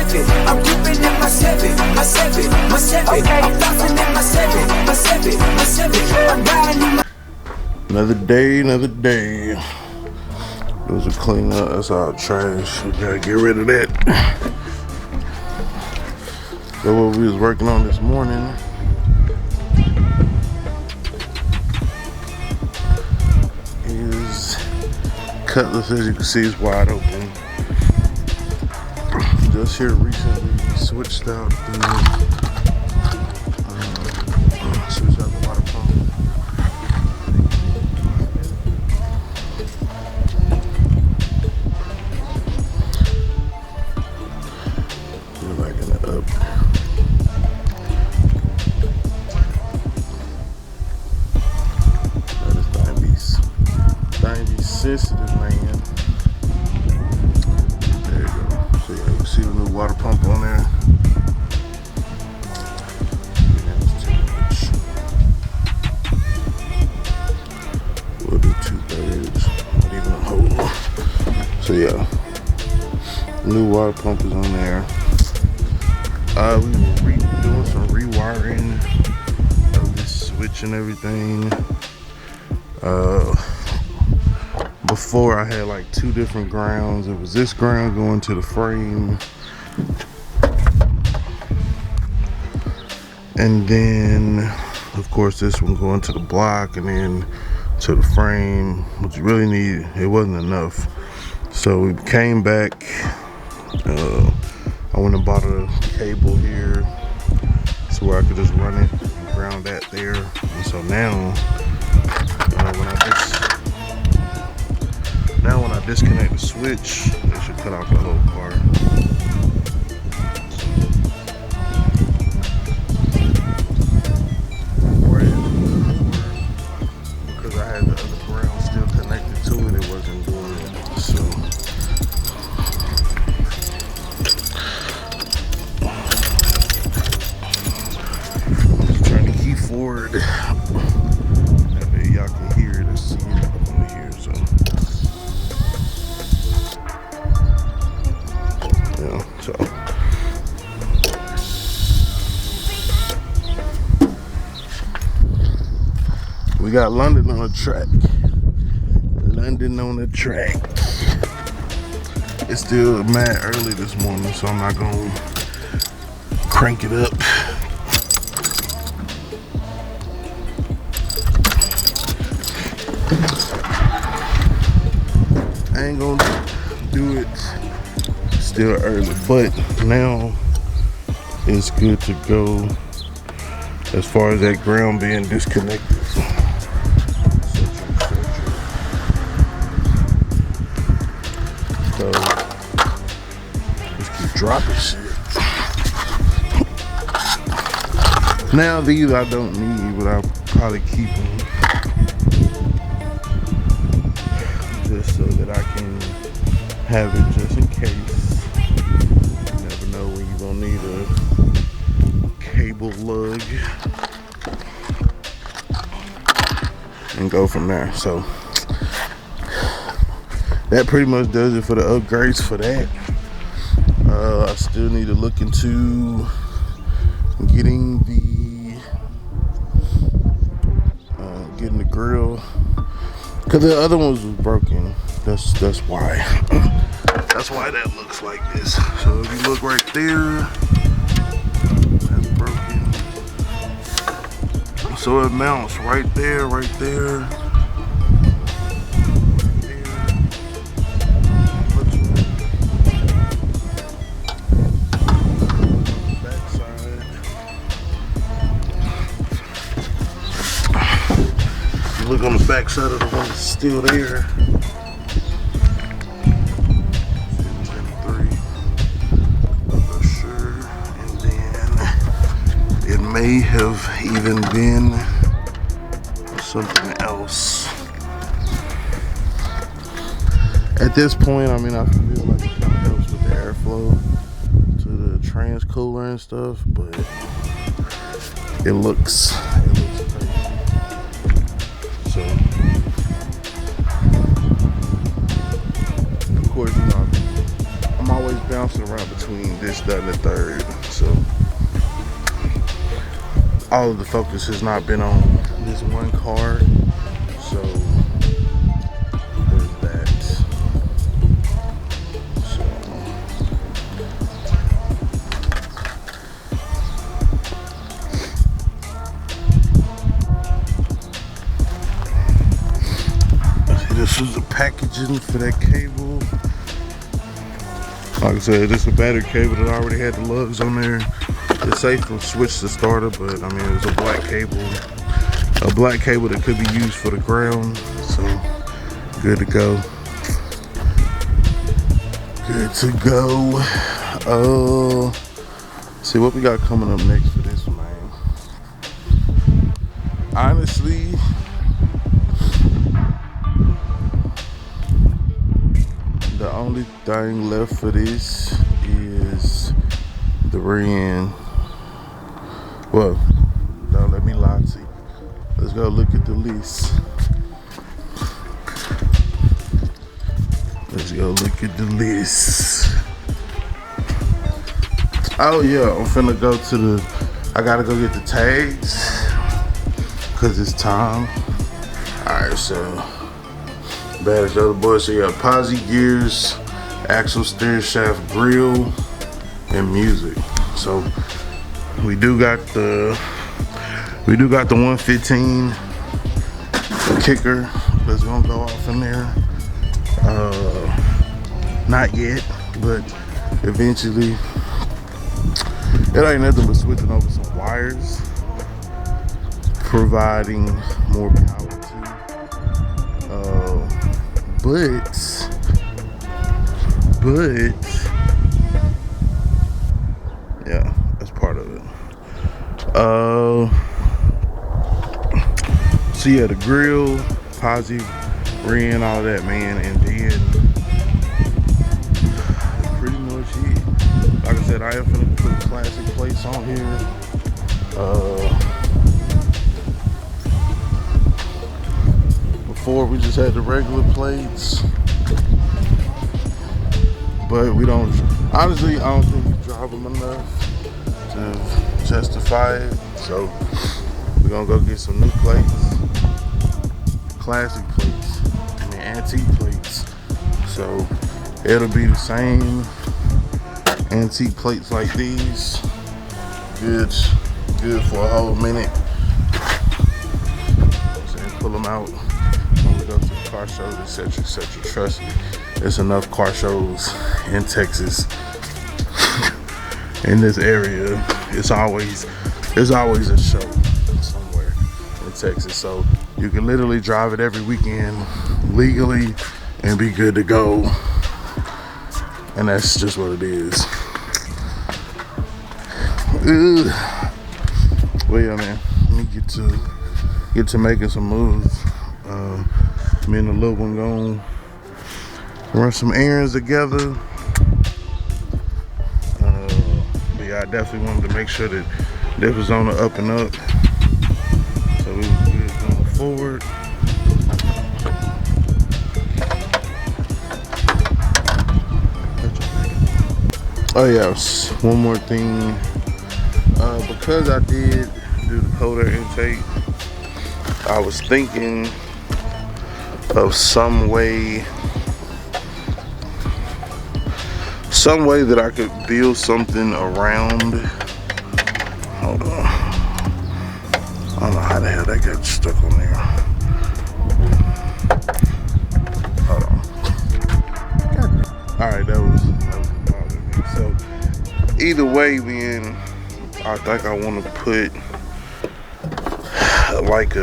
Chevy. I'm whipping in my Chevy, my Chevy, my Chevy. I'm flossing in my Chevy, my Chevy, my Chevy. I'm riding in my. Another day, another day. Those are clean up. That's all trash. We gotta get rid of that. So what we was working on this morning is Cutlass. As you can see, is wide open. Just here recently switched out the water pump. We're like in the up. That is thing be sensitive, man. There you go. So yeah, you can see the new water pump on there. We'll do 2/3, not even a whole. So yeah, new water pump is on there. We were doing some rewiring of this switch and everything. Before I had like 2 different grounds. It was this ground going to the frame, and then of course this one going to the block, and then to the frame, which really needed, it wasn't enough. So we came back, I went and bought a cable here so where I could just run it and ground that there. And so now when I disconnect the switch, it should cut off the whole car. Because I had the other ground still connected to it, it wasn't doing it. So I'm just trying to keep forward. That way y'all can hear it and see it on here. So so we got London on the track. London on the track. It's still mad early this morning, so I'm not gonna crank it up. I ain't gonna do it. Still early, but now it's good to go as far as that ground being disconnected. So just keep dropping shit. Now these I don't need, but I'll probably keep them just so that I can have it just in case. Know when you're gonna need a cable lug and go from there. So that pretty much does it for the upgrades for that. I still need to look into getting the grill, because the other ones was broken. That's why. That's why that looks like this. So if you look right there, that's broken. So it mounts right there, right there. Backside. If you look on the backside of the one that's still there. May have even been something else. At this point, I mean, I feel like it kind of helps with the airflow to the trans cooler and stuff, but it looks crazy. So, of course, you know, I'm always bouncing around around between this, that, and the third. So all of the focus has not been on this one car. So there's that. This is the packaging for that cable. Like I said, this is a battery cable that already had the lugs on there. It's safe from switch to starter, but I mean, it was a black cable. A black cable that could be used for the ground. So, good to go. Good to go. See what we got coming up next for this one, man. Honestly, the only thing left for this is the rear. Well, don't let me lie to you. Let's go look at the list. Let's go look at the list. Oh yeah, I'm finna go to the, I gotta go get the tags, cause it's time. Alright, so bad as other boys. So you have posi gears, axle, steering shaft, grill, and music. So we do got the 115 kicker that's gonna go off in there. Not yet, but eventually. It ain't nothing but switching over some wires, providing more power to. But yeah, that's part of it. So yeah, the grill, posi, rim, all that, man, and then pretty much it. Like I said, I am gonna put classic plates on here. Before we just had the regular plates, but we don't. Honestly, I don't think we drive them enough to justify it. So we're gonna go get some new plates, classic plates, I mean antique plates. So it'll be the same antique plates like these. Good for a whole minute. So pull them out when we go to the car shows, etc., etc. Trust me, there's enough car shows in Texas. In this area, there's always a show somewhere in Texas. So you can literally drive it every weekend legally and be good to go. And that's just what it is. Well, yeah, man. Let me get to making some moves. Me and the little one gonna run some errands together. But yeah, I definitely wanted to make sure that this was on the up and up. So we was good going forward. Oh yes, one more thing. Because I did do the cold air intake, I was thinking of some way that I could build something around. Hold on. I don't know how the hell that got stuck on there. Hold on. Alright, that was bothering me. So either way, man, I think I want to put like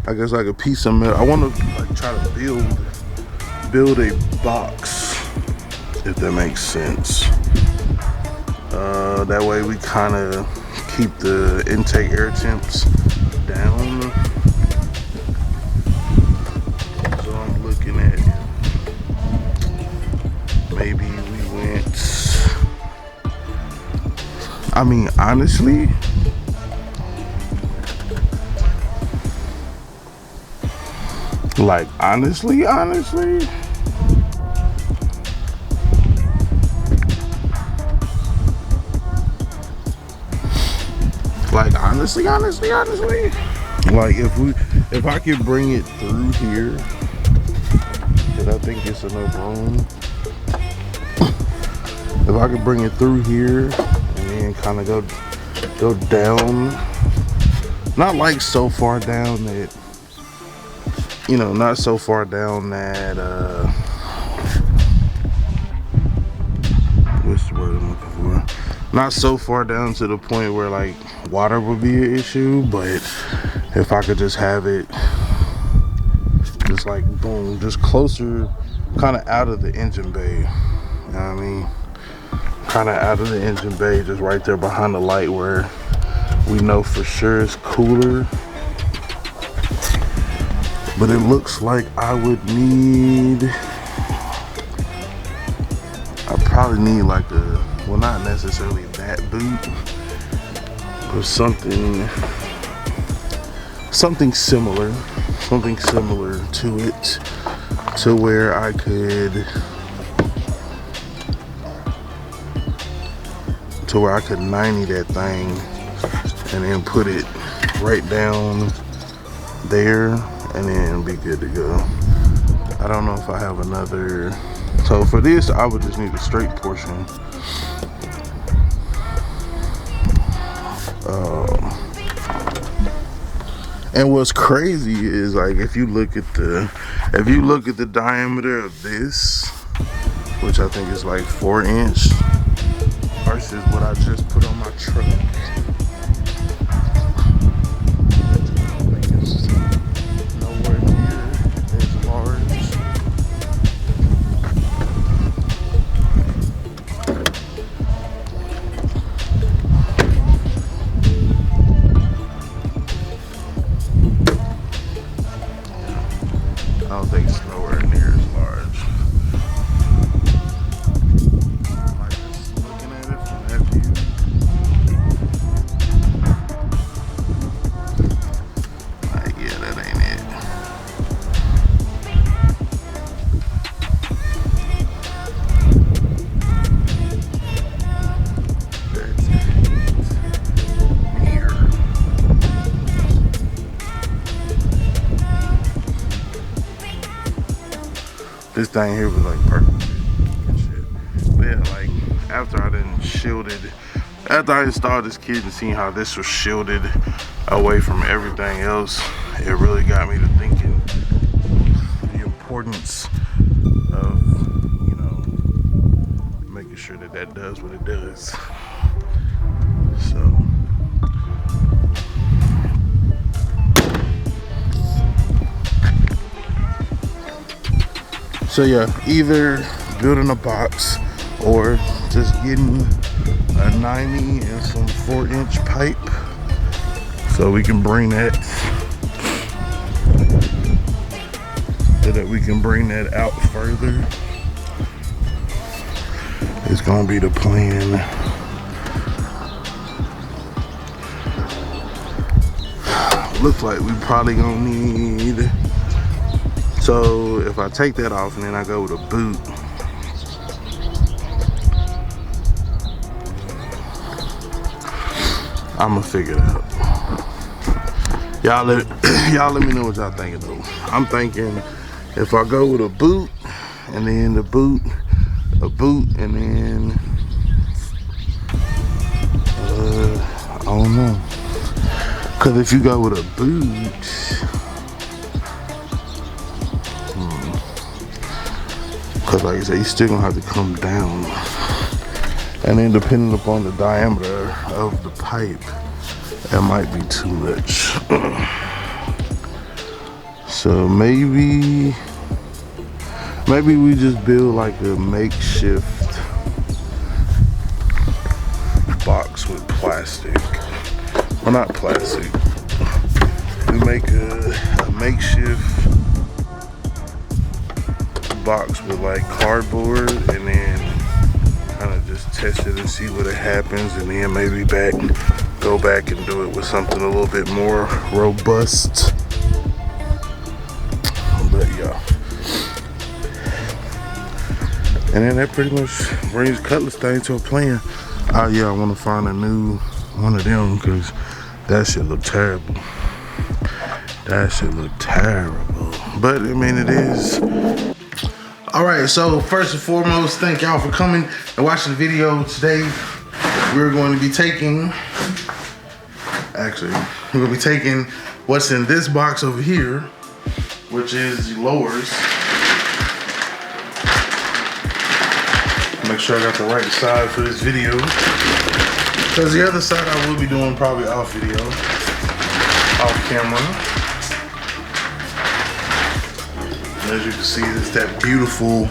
I guess like a piece of metal. I want to like try to build a box, if that makes sense. That way we kind of keep the intake air temps down. So I'm looking at maybe we went. I mean, honestly, honestly, like if I could bring it through here, because I think it's enough room. If I could bring it through here and then kind of go down, not like so far down that, you know, not so far down that what's the word I'm looking for? Not so far down to the point where like water would be an issue, but if I could just have it just like boom, just closer, kind of out of the engine bay, you know what I mean? Kind of out of the engine bay, just right there behind the light where we know for sure it's cooler. But it looks like I would need, I probably need like a, well, not necessarily that boot, but something similar to it, to where I could, to where I could 90 that thing and then put it right down there and then be good to go. I don't know if I have another, so for this I would just need a straight portion. And what's crazy is like if you look at the diameter of this, which I think is like 4" versus what I just put on my truck, it's nowhere near as large. I don't think it's nowhere near as large. Like just looking at it from that view. Like, yeah, that ain't it. That's near. This thing here was like perfect and shit. But yeah, like after I done shielded, after I installed this kit and seen how this was shielded away from everything else, it really got me to thinking the importance of, you know, making sure that that does what it does. So yeah, either building a box or just getting a 90 and some 4" pipe so we can bring that, out further. It's gonna be the plan. Looks like we probably gonna need, so if I take that off and then I go with a boot, I'ma figure it out. Y'all let me know what y'all thinking though. I'm thinking if I go with a boot and then a boot and then I don't know. Cause if you go with a boot, cause like I said, you still gonna have to come down. And then depending upon the diameter of the pipe, that might be too much. So maybe we just build like a makeshift box with plastic. Well, not plastic. We make a makeshift box with like cardboard and then kind of just test it and see what happens, and then maybe go back and do it with something a little bit more robust. But yeah, and then that pretty much brings Cutlass thing to a plan. Yeah, I want to find a new one of them because That shit look terrible. That shit look terrible. But I mean, it is. All right, so first and foremost, thank y'all for coming and watching the video. Today, we're going to be taking, what's in this box over here, which is the lowers. Make sure I got the right side for this video, because the other side I will be doing probably off video, off camera. As you can see, it's that beautiful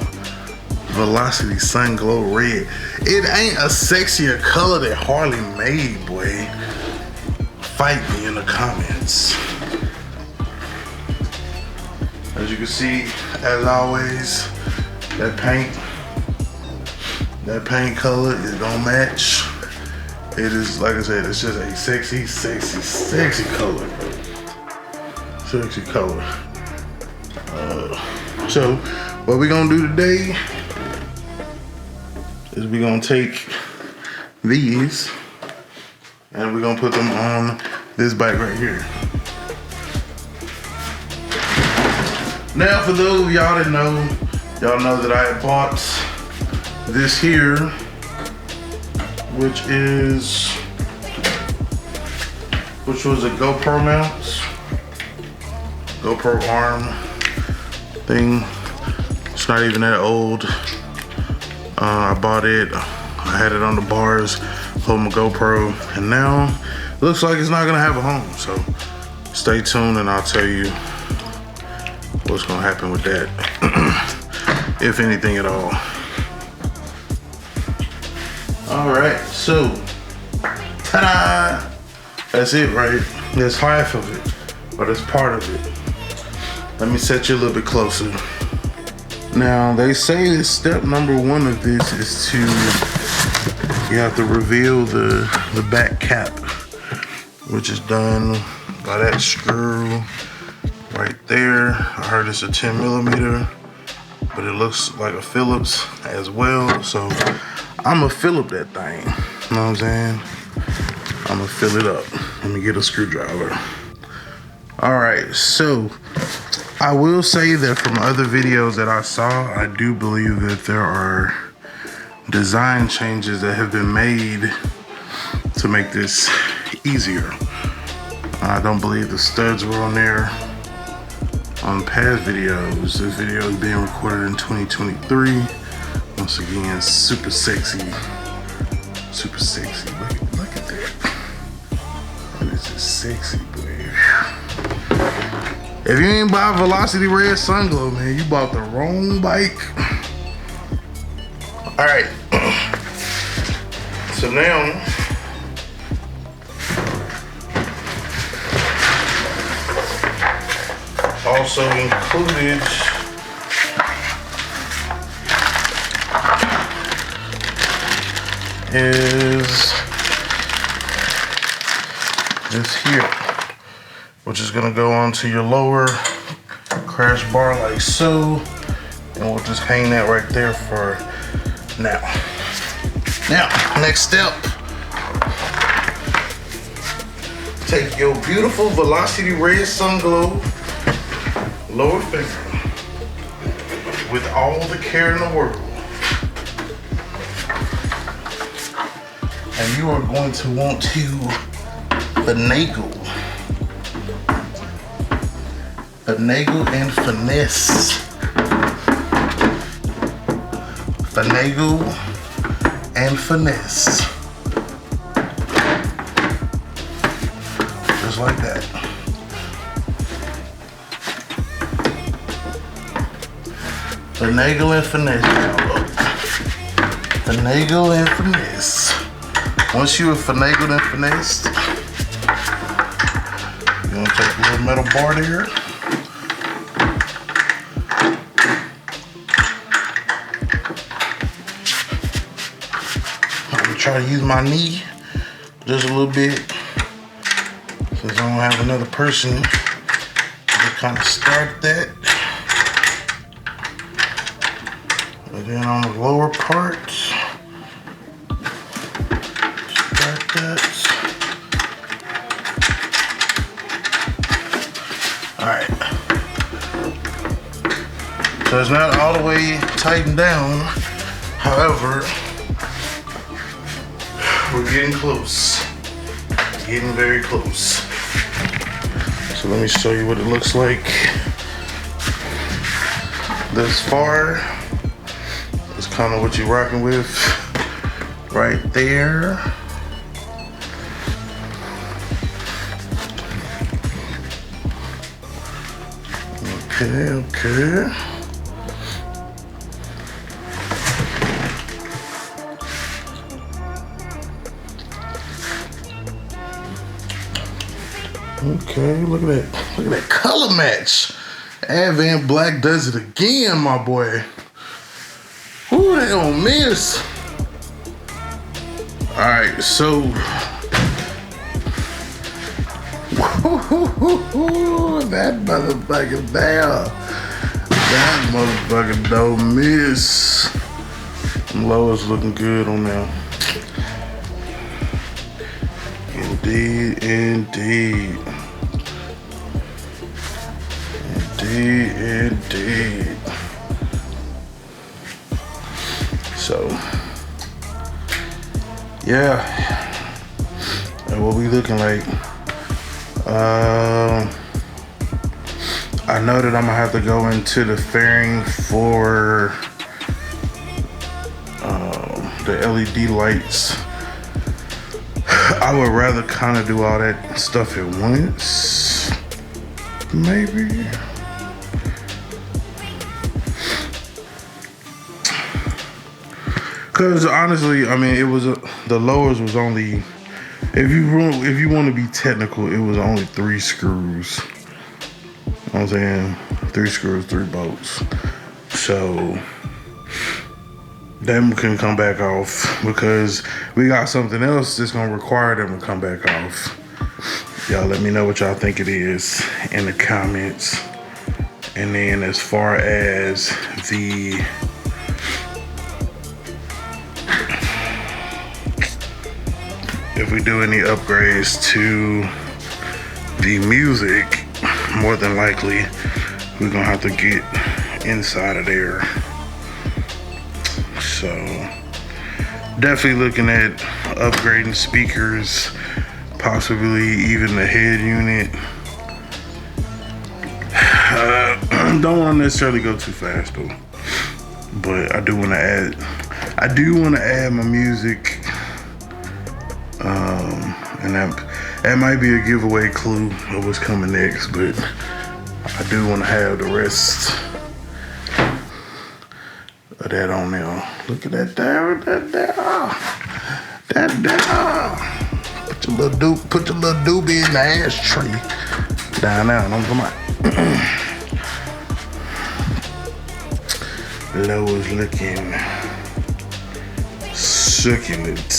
Velocity Sun Glow Red. It ain't a sexier color that Harley made, boy. Fight me in the comments. As you can see, as always, that paint color is gonna match. It is, like I said, it's just a sexy, sexy, sexy color. Sexy color. So what we're gonna do today is we're gonna take these and we're gonna put them on this bike right here. Now, for those of y'all that know, y'all know that I had bought this here, which was a GoPro mount, GoPro arm thing. It's not even that old. I bought it, I had it on the bars, holding my GoPro, and now it looks like it's not gonna have a home. So stay tuned and I'll tell you what's gonna happen with that, if anything at all. All right, so ta-da! That's it, right? That's half of it, or that's part of it. Let me set you a little bit closer. Now, they say that step number one of this is you have to reveal the back cap, which is done by that screw right there. I heard it's a 10 millimeter, but it looks like a Phillips as well. So I'ma Phillip that thing, you know what I'm saying? I'ma fill it up. Let me get a screwdriver. All right, so I will say that from other videos that I saw, I do believe that there are design changes that have been made to make this easier. I don't believe the studs were on there on past videos. This video is being recorded in 2023. Once again, super sexy. Super sexy. Look at that. That is just sexy, boy. If you ain't buy Velocity Red Sun Glow, man, you bought the wrong bike. All right. So now, also included is this here, which is gonna go onto your lower crash bar like so, and we'll just hang that right there for now. Now, next step, take your beautiful Velocity Red Sun Glow lower finger with all the care in the world, and you are going to want to finagle and finesse. Finagle and finesse. Just like that. Finagle and finesse, y'all. Finagle and finesse. Once you have finagled and finessed, you're gonna take a little metal bar there. I'm gonna try to use my knee just a little bit, since I don't have another person to kind of start that. And then on the lower part, start that. Alright. So it's not all the way tightened down. However, we're getting close. Getting very close. So let me show you what it looks like. This far is kind of what you're rocking with right there. Okay. Okay, look at that. Look at that color match. Advent Black does it again, my boy. Who they don't miss? Alright, so that motherfucker there. That motherfucker don't miss. Lois looking good on there. Indeed, indeed. Indeed. So, yeah. And what we looking like? I know that I'm gonna have to go into the fairing for the LED lights. I would rather kind of do all that stuff at once, maybe. Cause honestly, I mean, it was the lowers was only, if you want to be technical, it was only 3 screws. You know what I'm saying? 3 screws, 3 bolts. So them can come back off because we got something else that's gonna require them to come back off. Y'all let me know what y'all think it is in the comments. And then as far as if we do any upgrades to the music, more than likely we're gonna have to get inside of there. So definitely looking at upgrading speakers, possibly even the head unit. Don't want to necessarily go too fast though, but I do want to add my music, and that might be a giveaway clue of what's coming next, but I do want to have the rest of that on there. Look at that there, that there. Put your little doobie in the ashtray. Down there, don't come out. Lowe's looking succulent.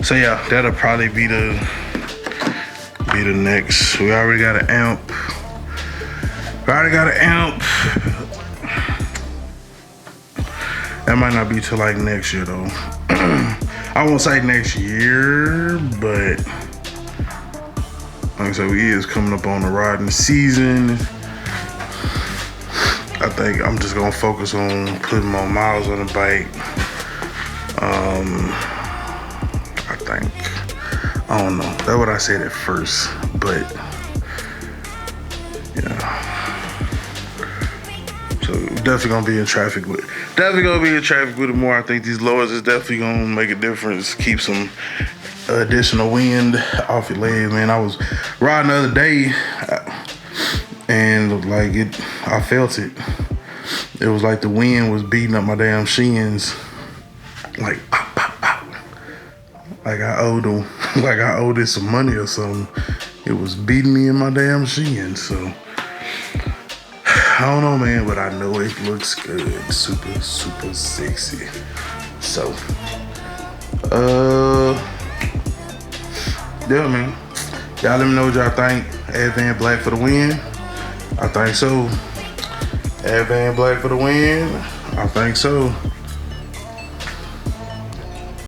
So yeah, that'll probably be the next. We already got an amp. That might not be till like next year though. I won't say next year, but like I said, we is coming up on the riding season. I think I'm just gonna focus on putting more miles on the bike. I don't know. That's what I said at first, but yeah. So definitely gonna be in traffic with it more. I think these lowers is definitely gonna make a difference. Keep some additional wind off your leg, man. I was riding the other day and like I felt it. It was like the wind was beating up my damn shins. Like pop, pop, pop. Like I owed it some money or something. It was beating me in my damn shins. So I don't know, man, but I know it looks good. Super, super sexy. So yeah, man. Y'all let me know what y'all think. Advent Black for the win. I think so. Advent Black for the win. I think so.